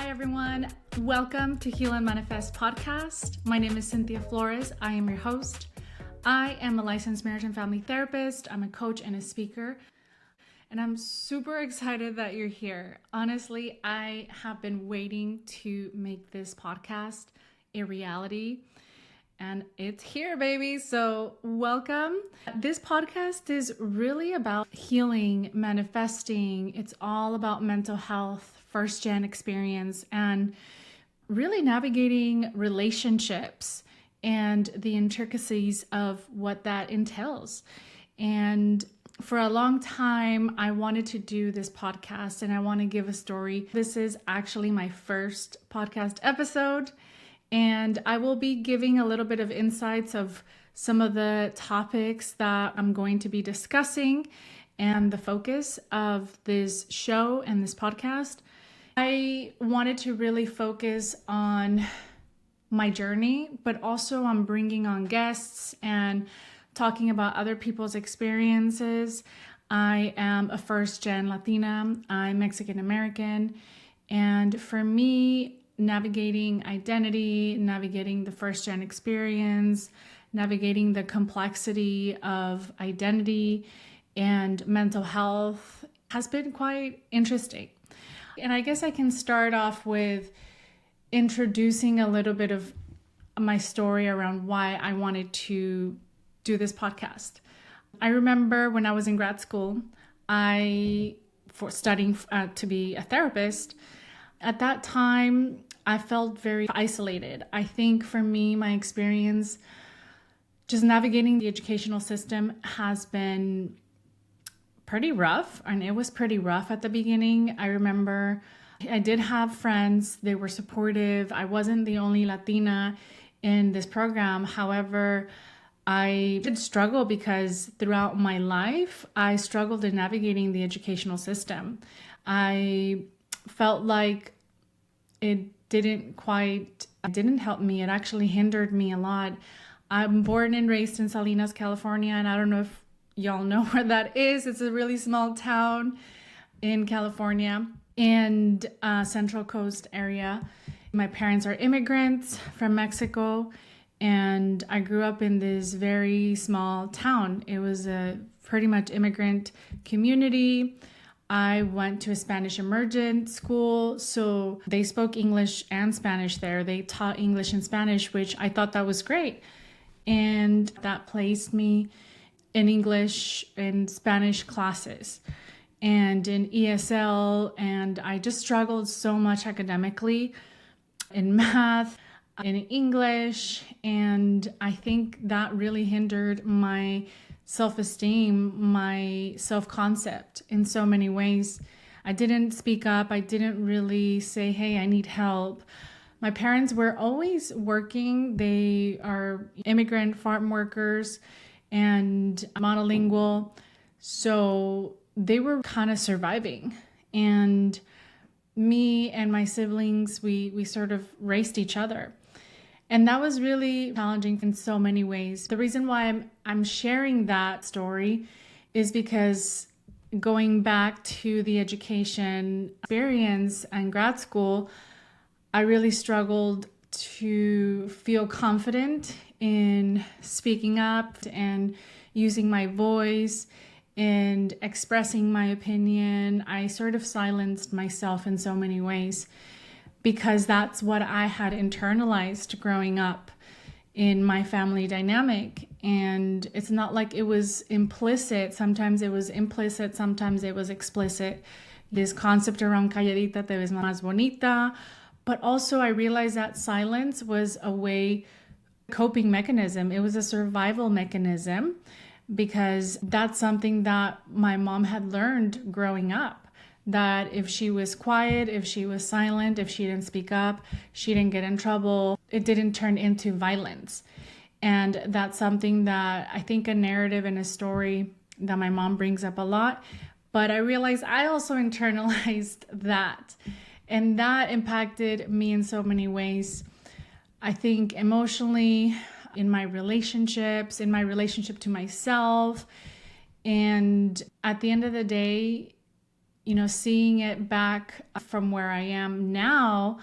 Hi, everyone. Welcome to Heal and Manifest podcast. My name is Cynthia Flores. I am your host. I am a licensed marriage and family therapist. I'm a coach and a speaker. And I'm super excited that you're here. Honestly, I have been waiting to make this podcast a reality. And it's here, baby. So welcome. This podcast is really about healing, manifesting. It's all about mental health, first-gen experience, and really navigating relationships and the intricacies of what that entails. And for a long time, I wanted to do this podcast and I want to give a story. This is actually my first podcast episode. And I will be giving a little bit of insights of some of the topics that I'm going to be discussing and the focus of this show and this podcast. I wanted to really focus on my journey, but also on bringing on guests and talking about other people's experiences. I am a first-gen Latina. I'm Mexican American. And for me, navigating identity, navigating the first-gen experience, navigating the complexity of identity and mental health has been quite interesting. And I guess I can start off with introducing a little bit of my story around why I wanted to do this podcast. I remember when I was in grad school, for studying to be a therapist. At that time, I felt very isolated. I think for me, my experience just navigating the educational system has been pretty rough, and it was pretty rough at the beginning. I remember I did have friends. They were supportive. I wasn't the only Latina in this program. However, I did struggle because throughout my life, I struggled in navigating the educational system. I felt like it didn't help me. It actually hindered me a lot. I'm born and raised in Salinas, California, and I don't know if y'all know where that is. It's a really small town in California and Central Coast area. My parents are immigrants from Mexico, and I grew up in this very small town. It was a pretty much immigrant community. I went to a Spanish immersion school, so they spoke English and Spanish there. They taught English and Spanish, which I thought that was great. And that placed me in English and Spanish classes and in ESL. And I just struggled so much academically in math, in English. And I think that really hindered my self-esteem, my self-concept in so many ways. I didn't speak up. I didn't really say, hey, I need help. My parents were always working. They are immigrant farm workers and monolingual. So they were kind of surviving. And me and my siblings, we sort of raised each other. And that was really challenging in so many ways. The reason why I'm sharing that story is because going back to the education experience and grad school, I really struggled to feel confident in speaking up and using my voice and expressing my opinion. I sort of silenced myself in so many ways, because that's what I had internalized growing up in my family dynamic. And it's not like it was implicit. Sometimes it was implicit, sometimes it was explicit. This concept around calladita te ves más bonita. But also I realized that silence was a coping mechanism. It was a survival mechanism, because that's something that my mom had learned growing up. That if she was quiet, if she was silent, if she didn't speak up, she didn't get in trouble. It didn't turn into violence. And that's something that I think a narrative and a story that my mom brings up a lot. But I realized I also internalized that. And that impacted me in so many ways. I think emotionally, in my relationships, in my relationship to myself. And at the end of the day, seeing it back from where I am now,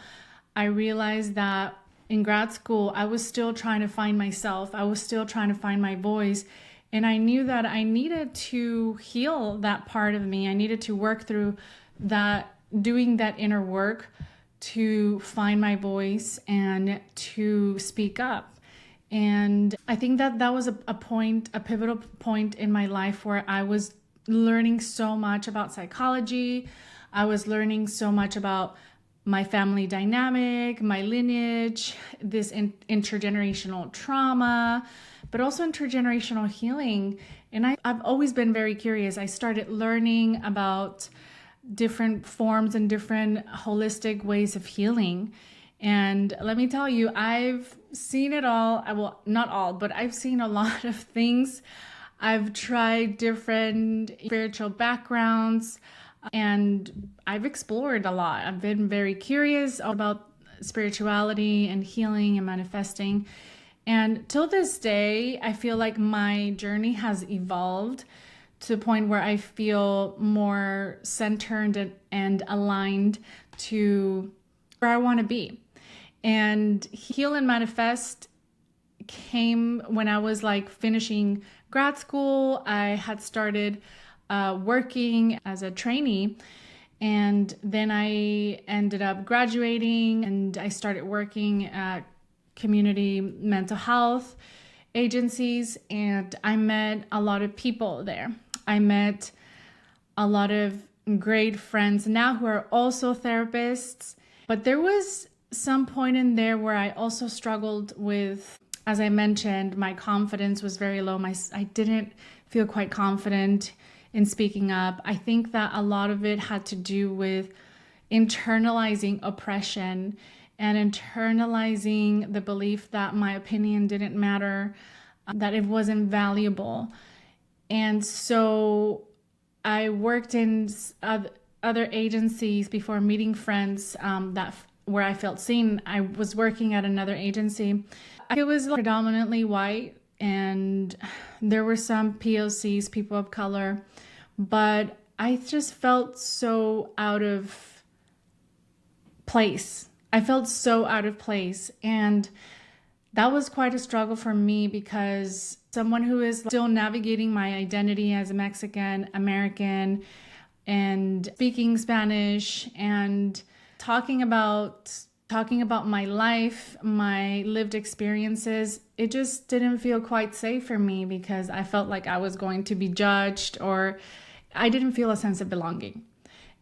I realized that in grad school, I was still trying to find myself. I was still trying to find my voice. And I knew that I needed to heal that part of me. I needed to work through that, doing that inner work to find my voice and to speak up. And I think that was a pivotal point in my life where I was learning so much about psychology. I was learning so much about my family dynamic, my lineage, this intergenerational trauma, but also intergenerational healing. And I've always been very curious. I started learning about different forms and different holistic ways of healing. And let me tell you, I've seen it all. Well, not all, but I've seen a lot of things. I've tried different spiritual backgrounds, and I've explored a lot. I've been very curious about spirituality and healing and manifesting. And till this day, I feel like my journey has evolved to the point where I feel more centered and aligned to where I want to be. And Heal and Manifest came when I was like finishing grad school. I had started working as a trainee, and then I ended up graduating and I started working at community mental health agencies, and I met a lot of people there. I met a lot of great friends now who are also therapists, but there was some point in there where I also struggled with, as I mentioned, my confidence was very low. I didn't feel quite confident in speaking up. I think that a lot of it had to do with internalizing oppression and internalizing the belief that my opinion didn't matter, that it wasn't valuable. And so I worked in other agencies before meeting friends where I felt seen. I was working at another agency. It was predominantly white, and there were some POCs, people of color, but I just felt so out of place. I felt so out of place. And that was quite a struggle for me, because someone who is still navigating my identity as a Mexican American and speaking Spanish and talking about my life, my lived experiences, it just didn't feel quite safe for me, because I felt like I was going to be judged, or I didn't feel a sense of belonging.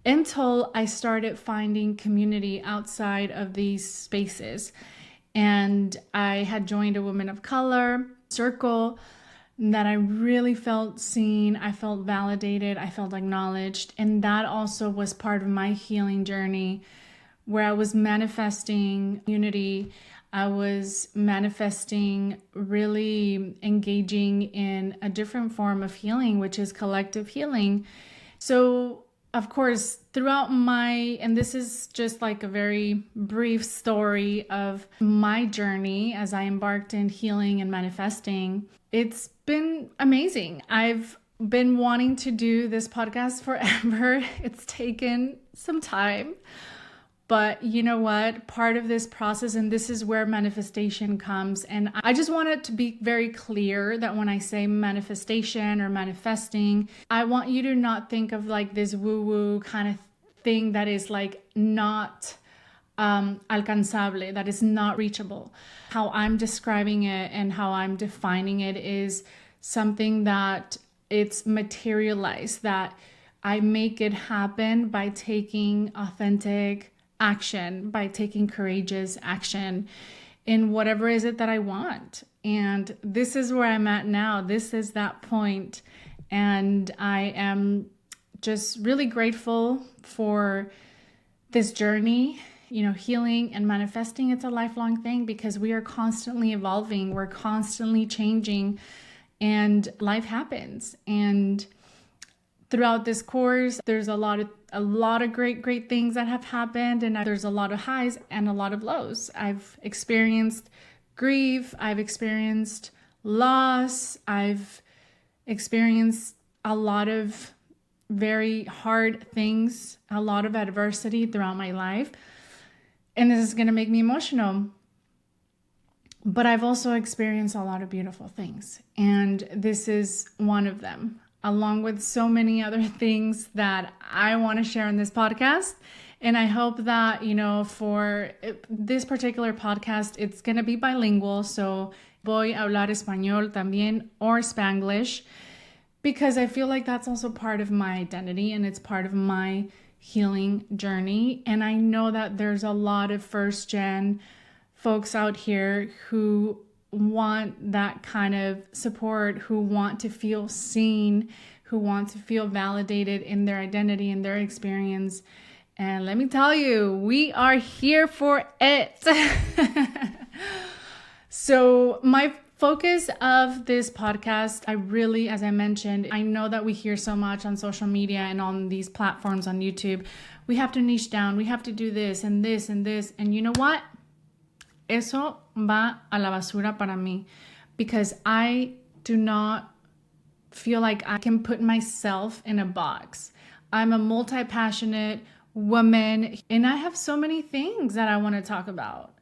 Until I started finding community outside of these spaces. And I had joined a women of color circle that I really felt seen, I felt validated, I felt acknowledged. And that also was part of my healing journey, where I was manifesting unity. I was manifesting really engaging in a different form of healing, which is collective healing. So, of course, throughout and this is just like a very brief story of my journey as I embarked in healing and manifesting, it's been amazing. I've been wanting to do this podcast forever. It's taken some time. But you know what? Part of this process, and this is where manifestation comes. And I just want it to be very clear that when I say manifestation or manifesting, I want you to not think of like this woo-woo kind of thing that is like not alcanzable, that is not reachable. How I'm describing it and how I'm defining it is something that it's materialized, that I make it happen by taking authentic action, by taking courageous action in whatever is it that I want. And this is where I'm at now. This is that point. And I am just really grateful for this journey. Healing and manifesting, it's a lifelong thing, because we are constantly evolving, we're constantly changing, and life happens. And throughout this course, there's a lot of great things that have happened, and there's a lot of highs and a lot of lows. I've experienced grief, I've experienced loss, I've experienced a lot of very hard things, a lot of adversity throughout my life. And this is going to make me emotional. But I've also experienced a lot of beautiful things. And this is one of them, along with so many other things that I want to share in this podcast. And I hope that, for this particular podcast, it's going to be bilingual. So voy a hablar español también or Spanglish, because I feel like that's also part of my identity and it's part of my healing journey. And I know that there's a lot of first gen folks out here who want that kind of support, who want to feel seen, who want to feel validated in their identity and their experience. And let me tell you, we are here for it. So my focus of this podcast, as I mentioned, I know that we hear so much on social media and on these platforms on YouTube. We have to niche down. We have to do this and this and this. And you know what? Eso va a la basura para mí, because I do not feel like I can put myself in a box. I'm a multi-passionate woman and I have so many things that I want to talk about.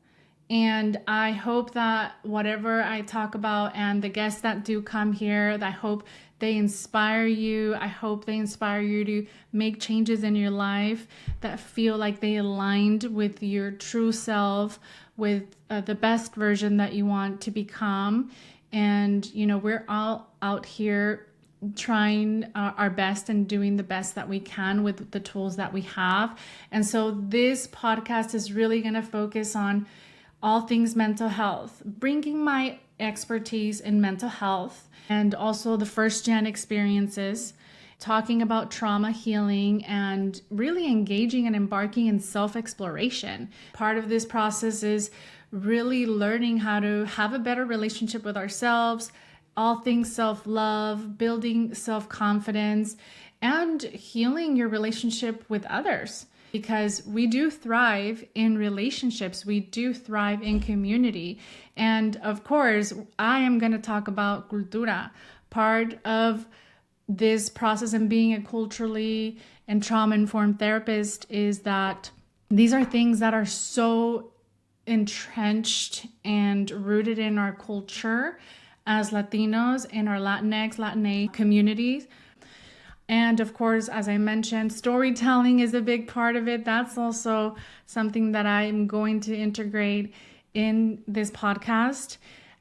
And I hope that whatever I talk about and the guests that do come here, I hope they inspire you. I hope they inspire you to make changes in your life that feel like they aligned with your true self, with the best version that you want to become. And, we're all out here trying our best and doing the best that we can with the tools that we have. And so this podcast is really going to focus on all things mental health, bringing my expertise in mental health and also the first gen experiences, talking about trauma healing and really engaging and embarking in self-exploration. Part of this process is really learning how to have a better relationship with ourselves, all things self-love, building self-confidence, and healing your relationship with others. Because we do thrive in relationships, we do thrive in community. And of course, I am going to talk about cultura. Part of this process and being a culturally and trauma-informed therapist is that these are things that are so entrenched and rooted in our culture as Latinos, in our Latinx, Latina communities. And of course, as I mentioned, storytelling is a big part of it. That's also something that I'm going to integrate in this podcast,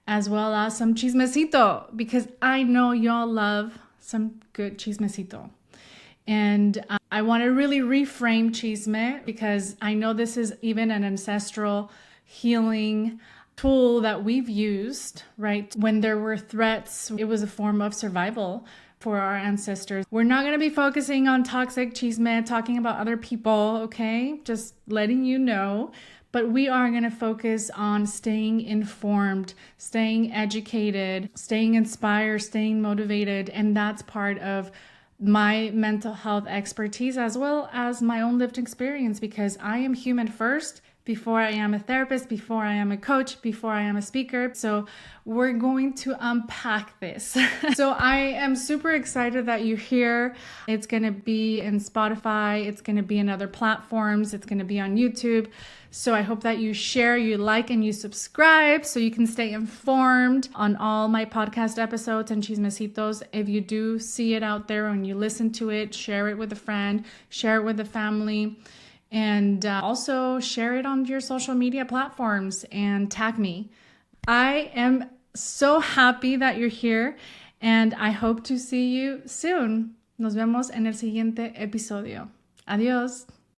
as well as some chismecito, because I know y'all love some good chismecito. And I want to really reframe chisme, because I know this is even an ancestral healing tool that we've used, right? When there were threats, it was a form of survival for our ancestors. We're not going to be focusing on toxic chisme, talking about other people, okay? Just letting you know. But we are going to focus on staying informed, staying educated, staying inspired, staying motivated. And that's part of my mental health expertise, as well as my own lived experience, because I am human first before I am a therapist, before I am a coach, before I am a speaker. So we're going to unpack this. So I am super excited that you're here. It's going to be in Spotify. It's going to be in other platforms. It's going to be on YouTube. So I hope that you share, you like, and you subscribe so you can stay informed on all my podcast episodes and chismecitos. If you do see it out there and you listen to it, share it with a friend, share it with a family. And also share it on your social media platforms and tag me. I am so happy that you're here and I hope to see you soon. Nos vemos en el siguiente episodio. Adiós.